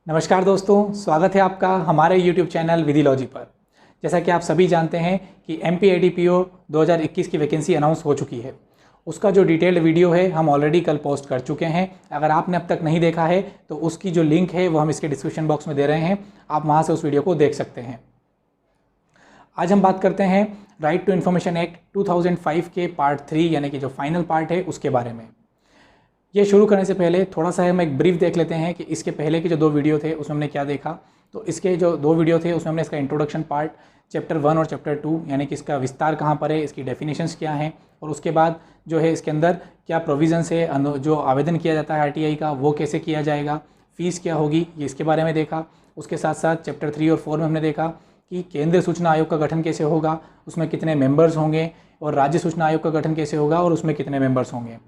नमस्कार दोस्तों, स्वागत है आपका हमारे YouTube चैनल विधिलॉजी पर। जैसा कि आप सभी जानते हैं कि MPADPO 2021 की वैकेंसी अनाउंस हो चुकी है। उसका जो डिटेल्ड वीडियो है हम ऑलरेडी कल पोस्ट कर चुके हैं। अगर आपने अब तक नहीं देखा है तो उसकी जो लिंक है वो हम इसके डिस्क्रिप्शन बॉक्स में दे रहे हैं, आप वहाँ से उस वीडियो को देख सकते हैं। आज हम बात करते हैं राइट टू इन्फॉर्मेशन एक्ट 2005 के पार्ट 3 यानी कि जो फाइनल पार्ट है उसके बारे में। ये शुरू करने से पहले थोड़ा सा हम एक ब्रीफ देख लेते हैं कि इसके पहले के जो 2 वीडियो थे उसमें हमने क्या देखा। तो इसके जो 2 वीडियो थे उसमें हमने इसका इंट्रोडक्शन पार्ट चैप्टर 1 और चैप्टर 2 यानी कि इसका विस्तार कहाँ पर है, इसकी डेफिनेशंस क्या हैं और उसके बाद जो है इसके अंदर क्या प्रोविजंस है, जो आवेदन किया जाता है RTI का वो कैसे किया जाएगा, फ़ीस क्या होगी, ये इसके बारे में देखा। उसके साथ साथ चैप्टर 3 और 4 में हमने देखा कि केंद्रीय सूचना आयोग का गठन कैसे होगा, उसमें कितने मेंबर्स होंगे, और राज्य सूचना आयोग का गठन कैसे होगा और उसमें कितने मेंबर्स होंगे।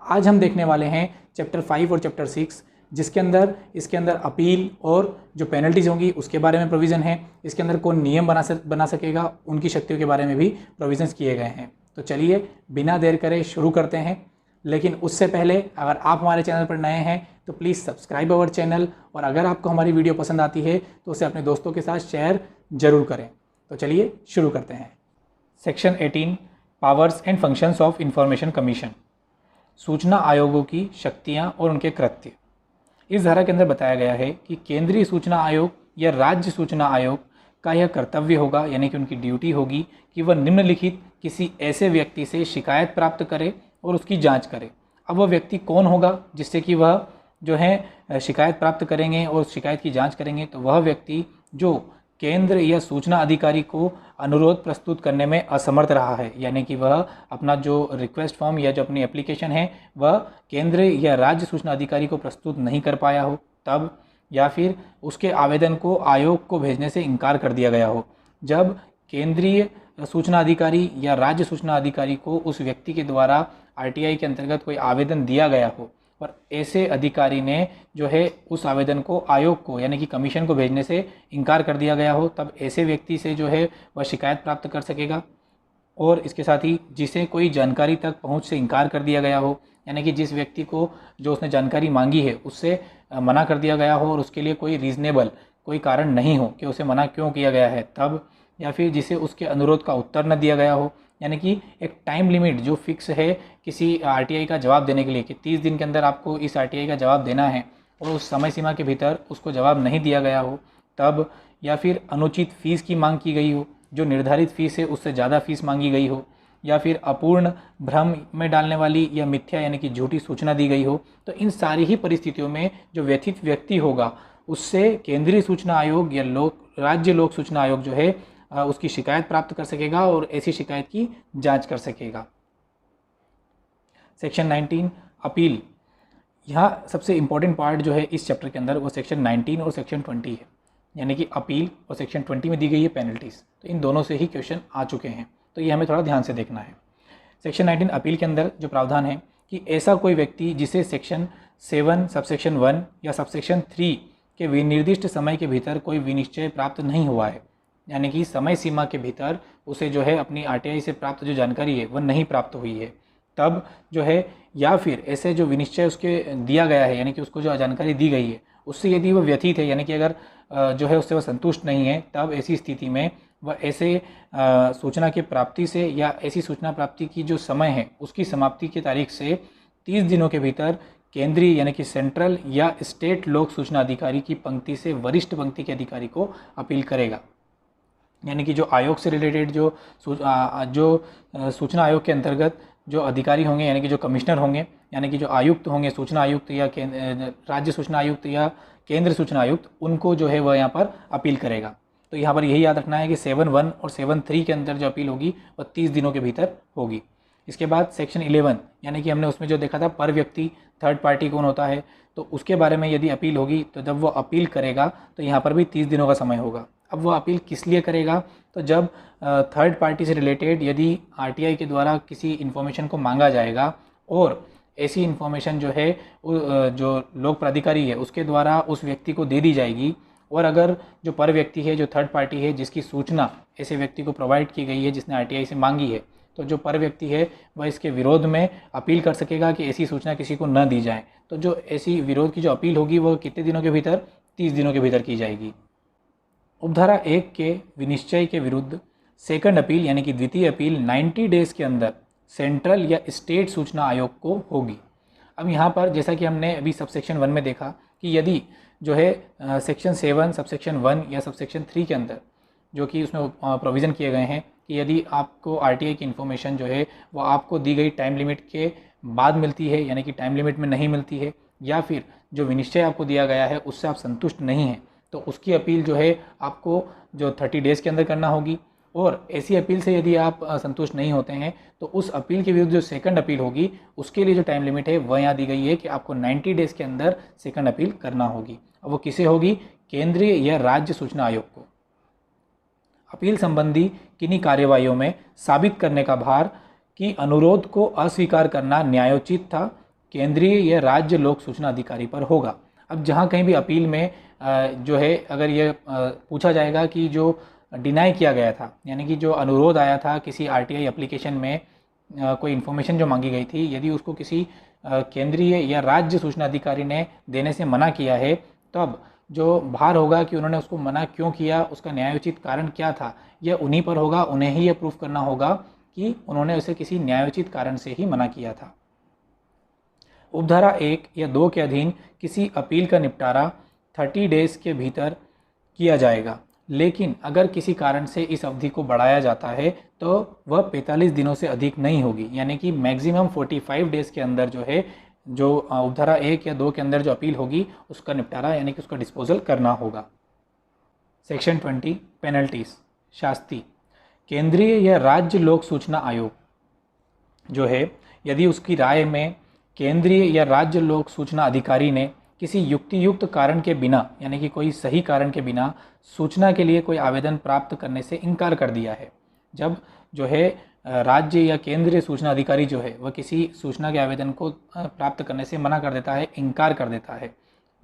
आज हम देखने वाले हैं चैप्टर 5 और चैप्टर 6, जिसके अंदर इसके अंदर अपील और जो पेनल्टीज़ होंगी उसके बारे में प्रोविज़न है। इसके अंदर कौन नियम बना सकेगा, उनकी शक्तियों के बारे में भी प्रोविज़न्स किए गए हैं। तो चलिए बिना देर करे शुरू करते हैं। लेकिन उससे पहले अगर आप हमारे चैनल पर नए हैं तो प्लीज़ सब्सक्राइब अवर चैनल, और अगर आपको हमारी वीडियो पसंद आती है तो उसे अपने दोस्तों के साथ शेयर ज़रूर करें। तो चलिए शुरू करते हैं। Section 18 powers and functions of information commission, सूचना आयोगों की शक्तियां और उनके कृत्य। इस धारा के अंदर बताया गया है कि केंद्रीय सूचना आयोग या राज्य सूचना आयोग का यह कर्तव्य होगा, यानी कि उनकी ड्यूटी होगी कि वह निम्नलिखित किसी ऐसे व्यक्ति से शिकायत प्राप्त करे और उसकी जांच करे। अब वह व्यक्ति कौन होगा जिससे कि वह जो है शिकायत प्राप्त करेंगे और शिकायत की जांच करेंगे? तो वह व्यक्ति जो केंद्र या सूचना अधिकारी को अनुरोध प्रस्तुत करने में असमर्थ रहा है, यानी कि वह अपना जो रिक्वेस्ट फॉर्म या जो अपनी एप्लीकेशन है वह केंद्र या राज्य सूचना अधिकारी को प्रस्तुत नहीं कर पाया हो तब, या फिर उसके आवेदन को आयोग को भेजने से इनकार कर दिया गया हो। जब केंद्रीय सूचना अधिकारी या राज्य सूचना अधिकारी को उस व्यक्ति के द्वारा RTI के अंतर्गत कोई आवेदन दिया गया हो और ऐसे अधिकारी ने जो है उस आवेदन को आयोग को यानी कि कमीशन को भेजने से इनकार कर दिया गया हो, तब ऐसे व्यक्ति से जो है वह शिकायत प्राप्त कर सकेगा। और इसके साथ ही जिसे कोई जानकारी तक पहुंच से इनकार कर दिया गया हो, यानी कि जिस व्यक्ति को जो उसने जानकारी मांगी है उससे मना कर दिया गया हो और उसके लिए कोई रीज़नेबल कोई कारण नहीं हो कि उसे मना क्यों किया गया है तब, या फिर जिसे उसके अनुरोध का उत्तर न दिया गया हो, यानी कि एक टाइम लिमिट जो फिक्स है किसी RTI का जवाब देने के लिए कि 30 दिन के अंदर आपको इस RTI का जवाब देना है और उस समय सीमा के भीतर उसको जवाब नहीं दिया गया हो तब, या फिर अनुचित फ़ीस की मांग की गई हो, जो निर्धारित फ़ीस है उससे ज़्यादा फ़ीस मांगी गई हो, या फिर अपूर्ण भ्रम में डालने वाली या मिथ्या यानी कि झूठी सूचना दी गई हो। तो इन सारी ही परिस्थितियों में जो व्यथित व्यक्ति होगा उससे केंद्रीय सूचना आयोग या राज्य लोक सूचना आयोग जो है उसकी शिकायत प्राप्त कर सकेगा और ऐसी शिकायत की जांच कर सकेगा। Section 19 appeal. यहाँ सबसे इम्पॉर्टेंट पार्ट जो है इस चैप्टर के अंदर वो सेक्शन 19 और सेक्शन 20 है, यानी कि अपील, और सेक्शन 20 में दी गई है पेनल्टीज़। तो इन दोनों से ही क्वेश्चन आ चुके हैं, तो ये हमें थोड़ा ध्यान से देखना है। सेक्शन 19 अपील के अंदर जो प्रावधान है कि ऐसा कोई व्यक्ति जिसे सेक्शन 7 सबसेक्शन 1 या सबसेक्शन 3 के विनिर्दिष्ट समय के भीतर कोई विनिश्चय प्राप्त नहीं हुआ है, यानी कि समय सीमा के भीतर उसे जो है अपनी RTI से प्राप्त जो जानकारी है वह नहीं प्राप्त हुई है तब जो है, या फिर ऐसे जो विनिश्चय उसके दिया गया है यानी कि उसको जो जानकारी दी गई है उससे यदि वह व्यथित है यानी कि अगर जो है उससे वह संतुष्ट नहीं है, तब ऐसी स्थिति में वह ऐसे सूचना की प्राप्ति से या ऐसी सूचना प्राप्ति की जो समय है उसकी समाप्ति की तारीख से 30 दिनों के भीतर केंद्रीय यानी कि सेंट्रल या स्टेट लोक सूचना अधिकारी की पंक्ति से वरिष्ठ पंक्ति के अधिकारी को अपील करेगा। यानी कि जो आयोग से रिलेटेड जो सूचना आयोग के अंतर्गत जो अधिकारी होंगे यानी कि जो कमिश्नर होंगे यानी कि जो आयुक्त होंगे, सूचना आयुक्त या राज्य सूचना आयुक्त या केंद्र सूचना आयुक्त, उनको जो है वह यहाँ पर अपील करेगा। तो यहाँ पर यही याद रखना है कि 7(1) और 7(3) के अंदर जो अपील होगी वह 30 दिनों के भीतर होगी। इसके बाद सेक्शन 11 यानी कि हमने उसमें जो देखा था पर व्यक्ति थर्ड पार्टी कौन होता है, तो उसके बारे में यदि अपील होगी तो जब वो अपील करेगा तो यहाँ पर भी 30 दिनों का समय होगा। अब वो अपील किस लिए करेगा? तो जब थर्ड पार्टी से रिलेटेड यदि RTI के द्वारा किसी इन्फॉर्मेशन को मांगा जाएगा और ऐसी इन्फॉर्मेशन जो है जो लोक प्राधिकारी है उसके द्वारा उस व्यक्ति को दे दी जाएगी, और अगर जो पर व्यक्ति है, जो थर्ड पार्टी है, जिसकी सूचना ऐसे व्यक्ति को प्रोवाइड की गई है जिसने RTI से मांगी है, तो जो पर व्यक्ति है वह इसके विरोध में अपील कर सकेगा कि ऐसी सूचना किसी को न दी जाए। तो जो ऐसी विरोध की जो अपील होगी वह कितने दिनों के भीतर? 30 दिनों के भीतर की जाएगी। उपधारा 1 के विनिश्चय के विरुद्ध सेकंड अपील यानी कि द्वितीय अपील 90 डेज़ के अंदर सेंट्रल या स्टेट सूचना आयोग को होगी। अब यहाँ पर जैसा कि हमने अभी सबसेक्शन 1 में देखा कि यदि जो है सेक्शन 7 सबसेक्शन 1 या सबसेक्शन 3 के अंदर जो कि उसमें प्रोविज़न किए गए हैं कि यदि आपको आरटीआई की इन्फॉर्मेशन जो है वो आपको दी गई टाइम लिमिट के बाद मिलती है यानी कि टाइम लिमिट में नहीं मिलती है, या फिर जो विनिश्चय आपको दिया गया है उससे आप संतुष्ट नहीं हैं, तो उसकी अपील जो है आपको जो 30 डेज़ के अंदर करना होगी। और ऐसी अपील से यदि आप संतुष्ट नहीं होते हैं तो उस अपील के विरुद्ध जो सेकंड अपील होगी उसके लिए जो टाइम लिमिट है वह यहाँ दी गई है कि आपको 90 डेज़ के अंदर सेकंड अपील करना होगी। अब वो किसे होगी? केंद्रीय या राज्य सूचना आयोग को। अपील संबंधी किन्हीं कार्यवाहियों में साबित करने का भार कि अनुरोध को अस्वीकार करना न्यायोचित था केंद्रीय या राज्य लोक सूचना अधिकारी पर होगा। अब जहाँ कहीं भी अपील में जो है अगर ये पूछा जाएगा कि जो डिनाई किया गया था यानी कि जो अनुरोध आया था किसी आरटीआई एप्लीकेशन में कोई इन्फॉर्मेशन जो मांगी गई थी, यदि उसको किसी केंद्रीय या राज्य सूचना अधिकारी ने देने से मना किया है, तब जो भार होगा कि उन्होंने उसको मना क्यों किया, उसका न्यायोचित कारण क्या था, यह उन्हीं पर होगा। उन्हें ही यह प्रूफ करना होगा कि उन्होंने उसे किसी न्यायोचित कारण से ही मना किया था। उपधारा 1 या 2 के अधीन किसी अपील का निपटारा 30 डेज़ के भीतर किया जाएगा, लेकिन अगर किसी कारण से इस अवधि को बढ़ाया जाता है तो वह 45 दिनों से अधिक नहीं होगी, यानी कि मैक्सिमम 45 डेज़ के अंदर जो है जो उपधारा 1 या 2 के अंदर जो अपील होगी उसका निपटारा यानी कि उसका डिस्पोजल करना होगा। सेक्शन 20 पेनल्टीज शास्ति। केंद्रीय या राज्य लोक सूचना आयोग जो है यदि उसकी राय में केंद्रीय या राज्य लोक सूचना अधिकारी ने किसी युक्तियुक्त कारण के बिना यानी कि कोई सही कारण के बिना सूचना के लिए कोई आवेदन प्राप्त करने से इनकार कर दिया है, जब जो है राज्य या केंद्रीय सूचना अधिकारी जो है वह किसी सूचना के आवेदन को प्राप्त करने से मना कर देता है, इनकार कर देता है,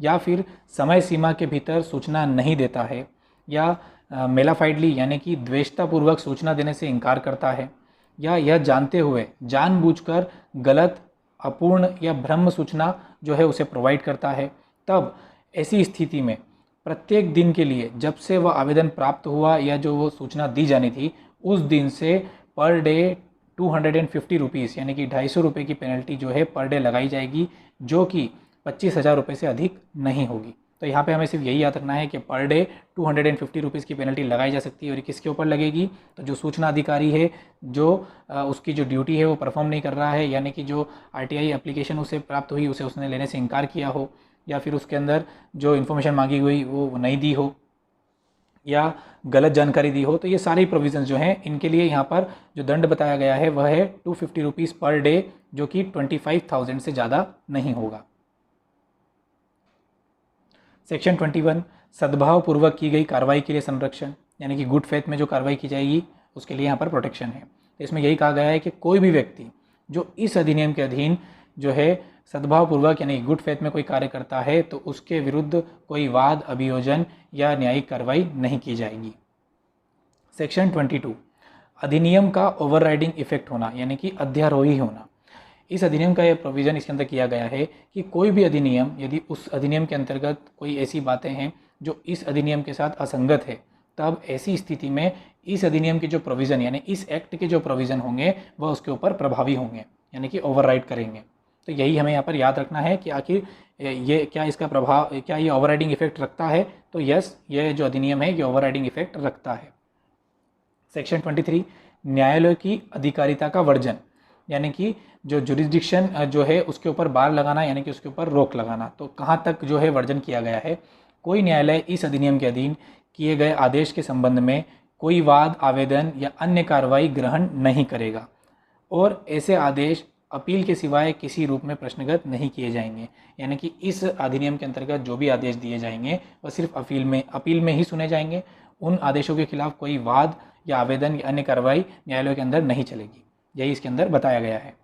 या फिर समय सीमा के भीतर सूचना नहीं देता है, या मेलाफाइडली यानी कि द्वेषतापूर्वक सूचना देने से इनकार करता है, या यह जानते हुए जानबूझकर गलत, अपूर्ण या भ्रम सूचना जो है उसे प्रोवाइड करता है, तब ऐसी स्थिति में प्रत्येक दिन के लिए जब से वह आवेदन प्राप्त हुआ या जो वो सूचना दी जानी थी उस दिन से पर डे 250 रुपीज़ यानी कि 250 रुपये की पेनल्टी जो है पर डे लगाई जाएगी, जो कि 25,000 रुपये से अधिक नहीं होगी। तो यहाँ पे हमें सिर्फ यही याद रखना है कि पर डे 250 रुपीज़ की पेनल्टी लगाई जा सकती है। और किसके ऊपर लगेगी? तो जो सूचना अधिकारी है जो उसकी जो ड्यूटी है वो परफॉर्म नहीं कर रहा है, यानी कि जो आरटीआई एप्लीकेशन उसे प्राप्त हुई उसे उसने लेने से इनकार किया हो, या फिर उसके अंदर जो इन्फॉर्मेशन मांगी हुई वो नहीं दी हो, या गलत जानकारी दी हो। तो ये सारे प्रोविजंस जो हैं इनके लिए यहाँ पर जो दंड बताया गया है वह है 250 रुपीज़ पर डे, जो कि 25,000 से ज़्यादा नहीं होगा। सेक्शन 21 सद्भावपूर्वक की गई कार्रवाई के लिए संरक्षण, यानी कि गुड फेथ में जो कार्रवाई की जाएगी उसके लिए यहाँ पर प्रोटेक्शन है। तो इसमें यही कहा गया है कि कोई भी व्यक्ति जो इस अधिनियम के अधीन जो है सद्भावपूर्वक यानी गुड फेथ में कोई कार्य करता है तो उसके विरुद्ध कोई वाद, अभियोजन या न्यायिक कार्रवाई नहीं की जाएगी। सेक्शन 22 अधिनियम का ओवरराइडिंग इफेक्ट होना, यानी कि अध्यारोही होना। इस अधिनियम का यह प्रोविज़न इसके अंदर किया गया है कि कोई भी अधिनियम यदि उस अधिनियम के अंतर्गत कोई ऐसी बातें हैं जो इस अधिनियम के साथ असंगत है, तब ऐसी स्थिति में इस अधिनियम के जो प्रोविज़न यानी इस एक्ट के जो प्रोविज़न होंगे वह उसके ऊपर प्रभावी होंगे, यानी कि ओवरराइड करेंगे। तो यही हमें यहाँ पर याद रखना है कि आखिर ये क्या इसका प्रभाव, क्या ये ओवरराइडिंग इफेक्ट रखता है? तो यस, ये जो अधिनियम है ये ओवरराइडिंग इफेक्ट रखता है। सेक्शन 23 न्यायालय की अधिकारिता का वर्जन, यानी कि जो जुरिस्डिक्शन जो है उसके ऊपर बार लगाना, यानी कि उसके ऊपर रोक लगाना। तो कहाँ तक जो है वर्जन किया गया है? कोई न्यायालय इस अधिनियम के अधीन किए गए आदेश के संबंध में कोई वाद, आवेदन या अन्य कार्रवाई ग्रहण नहीं करेगा, और ऐसे आदेश अपील के सिवाय किसी रूप में प्रश्नगत नहीं किए जाएंगे। यानी कि इस अधिनियम के अंतर्गत जो भी आदेश दिए जाएंगे वह सिर्फ अपील में ही सुने जाएंगे। उन आदेशों के खिलाफ कोई वाद या आवेदन या अन्य कार्रवाई न्यायालय के अंदर नहीं चलेगी। यही इसके अंदर बताया गया है।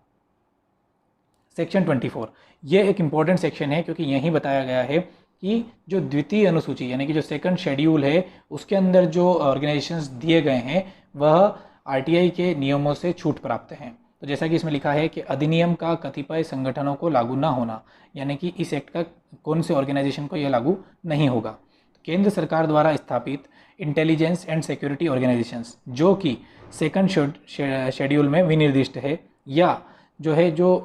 सेक्शन 24 ये एक इम्पॉर्टेंट सेक्शन है क्योंकि यही बताया गया है कि जो द्वितीय अनुसूची यानी कि जो सेकंड शेड्यूल है उसके अंदर जो ऑर्गेनाइजेशंस दिए गए हैं वह आरटीआई के नियमों से छूट प्राप्त हैं। तो जैसा कि इसमें लिखा है कि अधिनियम का कतिपय संगठनों को लागू ना होना, यानी कि इस एक्ट का कौन से ऑर्गेनाइजेशन को यह लागू नहीं होगा। केंद्र सरकार द्वारा स्थापित इंटेलिजेंस एंड सिक्योरिटी ऑर्गेनाइजेशंस जो कि सेकंड शेड्यूल में विनिर्दिष्ट है, या जो है जो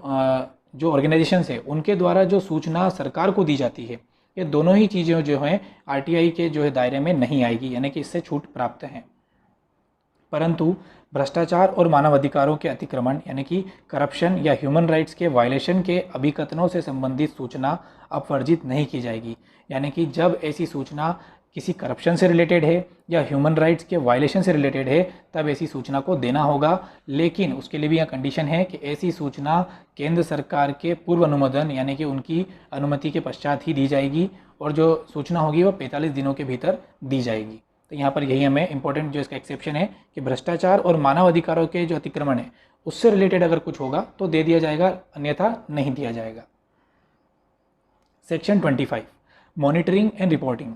ऑर्गेनाइजेशंस है उनके द्वारा जो सूचना सरकार को दी जाती है, ये दोनों ही चीज़ें जो हैं आरटीआई के जो है दायरे में नहीं आएगी, यानी कि इससे छूट प्राप्त हैं। परंतु भ्रष्टाचार और मानवाधिकारों के अतिक्रमण यानी कि करप्शन या ह्यूमन राइट्स के वायलेशन के अभिकथनों से संबंधित सूचना अपवर्जित नहीं की जाएगी। यानी कि जब ऐसी सूचना किसी करप्शन से रिलेटेड है या ह्यूमन राइट्स के वायलेशन से रिलेटेड है तब ऐसी सूचना को देना होगा, लेकिन उसके लिए भी यह कंडीशन है कि ऐसी सूचना केंद्र सरकार के पूर्व अनुमोदन यानी कि उनकी अनुमति के पश्चात ही दी जाएगी, और जो सूचना होगी वह 45 दिनों के भीतर दी जाएगी। तो यहाँ पर यही हमें इंपॉर्टेंट जो इसका एक्सेप्शन है कि भ्रष्टाचार और मानव अधिकारों के जो अतिक्रमण है उससे रिलेटेड अगर कुछ होगा तो दे दिया जाएगा, अन्यथा नहीं दिया जाएगा। सेक्शन 25 मॉनिटरिंग एंड रिपोर्टिंग,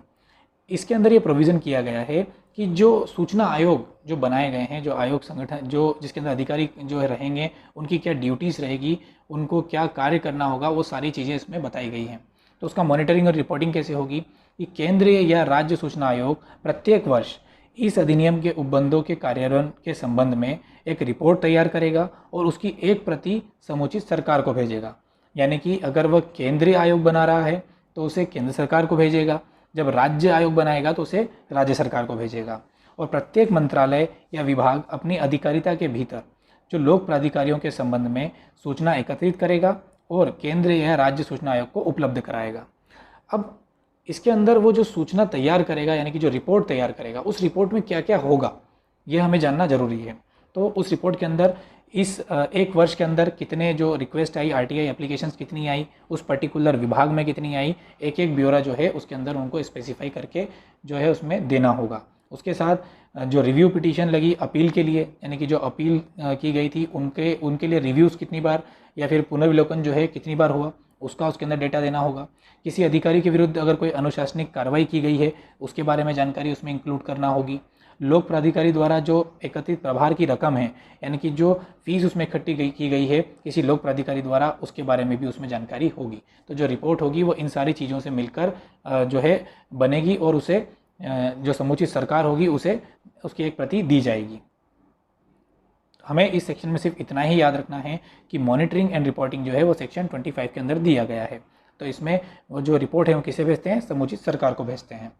इसके अंदर ये प्रोविज़न किया गया है कि जो सूचना आयोग जो बनाए गए हैं, जो आयोग संगठन जो जिसके अंदर अधिकारी जो है रहेंगे, उनकी क्या ड्यूटीज़ रहेगी, उनको क्या कार्य करना होगा, वो सारी चीज़ें इसमें बताई गई हैं। तो उसका मॉनिटरिंग और रिपोर्टिंग कैसे होगी कि केंद्रीय या राज्य सूचना आयोग प्रत्येक वर्ष इस अधिनियम के उपबंधों के कार्यान्वयन के संबंध में एक रिपोर्ट तैयार करेगा और उसकी एक प्रति समुचित सरकार को भेजेगा। यानी कि अगर वह केंद्रीय आयोग बना रहा है तो उसे केंद्र सरकार को भेजेगा, जब राज्य आयोग बनाएगा तो उसे राज्य सरकार को भेजेगा, और प्रत्येक मंत्रालय या विभाग अपनी अधिकारिता के भीतर जो लोक प्राधिकारियों के संबंध में सूचना एकत्रित करेगा और केंद्र या राज्य सूचना आयोग को उपलब्ध कराएगा। अब इसके अंदर वो जो सूचना तैयार करेगा यानी कि जो रिपोर्ट तैयार करेगा, उस रिपोर्ट में क्या क्या होगा ये हमें जानना जरूरी है। तो उस रिपोर्ट के अंदर इस एक वर्ष के अंदर कितने जो रिक्वेस्ट आई, आरटीआई एप्लीकेशंस कितनी आई, उस पर्टिकुलर विभाग में कितनी आई, एक एक ब्यौरा जो है उसके अंदर उनको स्पेसिफाई करके जो है उसमें देना होगा। उसके साथ जो रिव्यू पिटीशन लगी अपील के लिए, यानी कि जो अपील की गई थी उनके लिए रिव्यूज़ कितनी बार या फिर पुनर्विलोकन जो है कितनी बार हुआ, उसका उसके अंदर डेटा देना होगा। किसी अधिकारी के विरुद्ध अगर कोई अनुशासनिक कार्रवाई की गई है उसके बारे में जानकारी उसमें इंक्लूड करना होगी। लोक प्राधिकारी द्वारा जो एकत्रित प्रभार की रकम है यानी कि जो फीस उसमें इकट्ठी की गई है किसी लोक प्राधिकारी द्वारा, उसके बारे में भी उसमें जानकारी होगी। तो जो रिपोर्ट होगी वो इन सारी चीज़ों से मिलकर जो है बनेगी और उसे जो समुचित सरकार होगी उसे उसकी एक प्रति दी जाएगी। हमें इस सेक्शन में सिर्फ इतना ही याद रखना है कि मॉनिटरिंग एंड रिपोर्टिंग जो है वो सेक्शन 25 के अंदर दिया गया है। तो इसमें वो जो रिपोर्ट है वो किसे भेजते हैं, समुचित सरकार को भेजते हैं।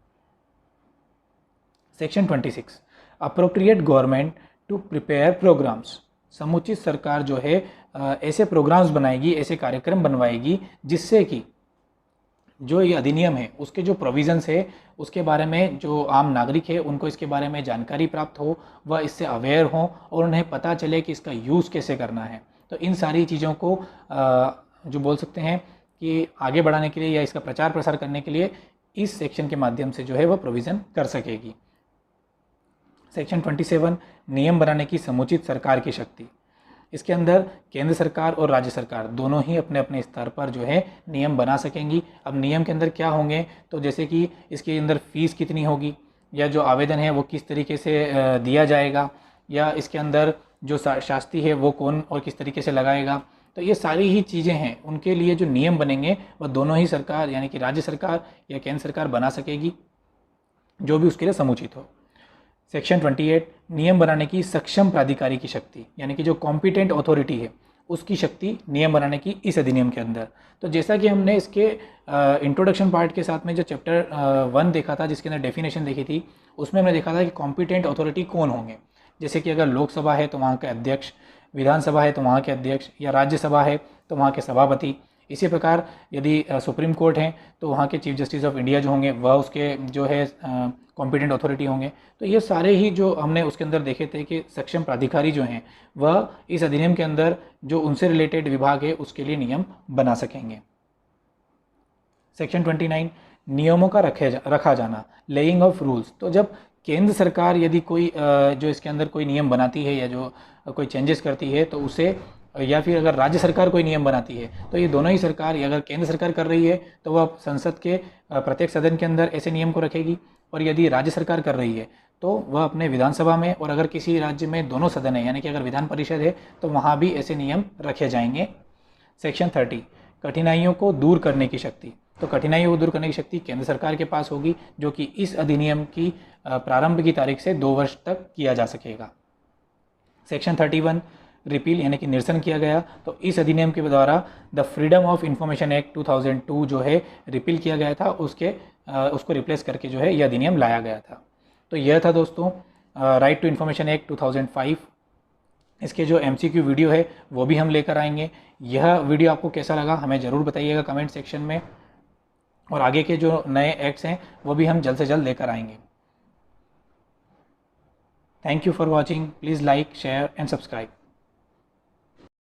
Section 26 appropriate government to prepare programmes, समुचित सरकार जो है ऐसे प्रोग्राम्स बनाएगी, ऐसे कार्यक्रम बनवाएगी जिससे कि जो ये अधिनियम है उसके जो प्रोविजंस है उसके बारे में जो आम नागरिक है उनको इसके बारे में जानकारी प्राप्त हो, वह इससे अवेयर हो और उन्हें पता चले कि इसका यूज़ कैसे करना है। तो इन सारी चीज़ों को जो बोल सकते हैं कि आगे बढ़ाने के लिए या इसका प्रचार प्रसार करने के लिए इस सेक्शन के माध्यम से जो है वह प्रोविज़न कर सकेगी। सेक्शन 27 नियम बनाने की समुचित सरकार की शक्ति, इसके अंदर केंद्र सरकार और राज्य सरकार दोनों ही अपने अपने स्तर पर जो है नियम बना सकेंगी। अब नियम के अंदर क्या होंगे, तो जैसे कि इसके अंदर फ़ीस कितनी होगी, या जो आवेदन है वो किस तरीके से दिया जाएगा, या इसके अंदर जो शास्ति है वो कौन और किस तरीके से लगाएगा। तो ये सारी ही चीज़ें हैं, उनके लिए जो नियम बनेंगे वह दोनों ही सरकार यानी कि राज्य सरकार या केंद्र सरकार बना सकेगी, जो भी उसके लिए समुचित हो। सेक्शन 28 नियम बनाने की सक्षम प्राधिकारी की शक्ति, यानी कि जो कॉम्पिटेंट अथॉरिटी है उसकी शक्ति नियम बनाने की इस अधिनियम के अंदर। तो जैसा कि हमने इसके इंट्रोडक्शन पार्ट के साथ में जो चैप्टर 1 देखा था जिसके अंदर डेफिनेशन देखी थी, उसमें हमने देखा था कि कॉम्पिटेंट अथॉरिटी कौन होंगे। जैसे कि अगर लोकसभा है तो वहाँ के अध्यक्ष, विधानसभा है तो वहाँ के अध्यक्ष, या राज्यसभा है तो वहाँ के सभापति। इसी प्रकार यदि सुप्रीम कोर्ट है तो वहाँ के चीफ जस्टिस ऑफ इंडिया जो होंगे वह उसके जो है कॉम्पिटेंट अथॉरिटी होंगे। तो ये सारे ही जो हमने उसके अंदर देखे थे कि सक्षम प्राधिकारी जो हैं वह इस अधिनियम के अंदर जो उनसे रिलेटेड विभाग है उसके लिए नियम बना सकेंगे। सेक्शन 29 नियमों का रखा जाना, लेइंग ऑफ रूल्स। तो जब केंद्र सरकार यदि कोई जो इसके अंदर कोई नियम बनाती है या जो कोई चेंजेस करती है तो उसे या फिर अगर राज्य सरकार कोई नियम बनाती है तो ये दोनों ही सरकार, या अगर केंद्र सरकार कर रही है तो वह संसद के प्रत्येक सदन के अंदर ऐसे नियम को रखेगी, और यदि राज्य सरकार कर रही है तो वह अपने विधानसभा में, और अगर किसी राज्य में दोनों सदन है यानी कि अगर विधान परिषद है तो वहाँ भी ऐसे नियम रखे जाएंगे। सेक्शन 30, कठिनाइयों को दूर करने की शक्ति। तो कठिनाइयों को दूर करने की शक्ति केंद्र सरकार के पास होगी, जो कि इस अधिनियम की प्रारंभ की तारीख से 2 वर्ष तक किया जा सकेगा। सेक्शन 31, रिपील यानी कि निरसन किया गया। तो इस अधिनियम के द्वारा the freedom of information act 2002 जो है रिपील किया गया था, उसको रिप्लेस करके जो है यह अधिनियम लाया गया था। तो यह था दोस्तों राइट टू इन्फॉर्मेशन एक्ट 2005। इसके जो MCQ वीडियो है वो भी हम लेकर आएंगे। यह वीडियो आपको कैसा लगा हमें ज़रूर बताइएगा कमेंट सेक्शन में, और आगे के जो नए एक्ट्स हैं वो भी हम जल्द से जल्द लेकर आएंगे। Thank you for watching. Please like, share and subscribe.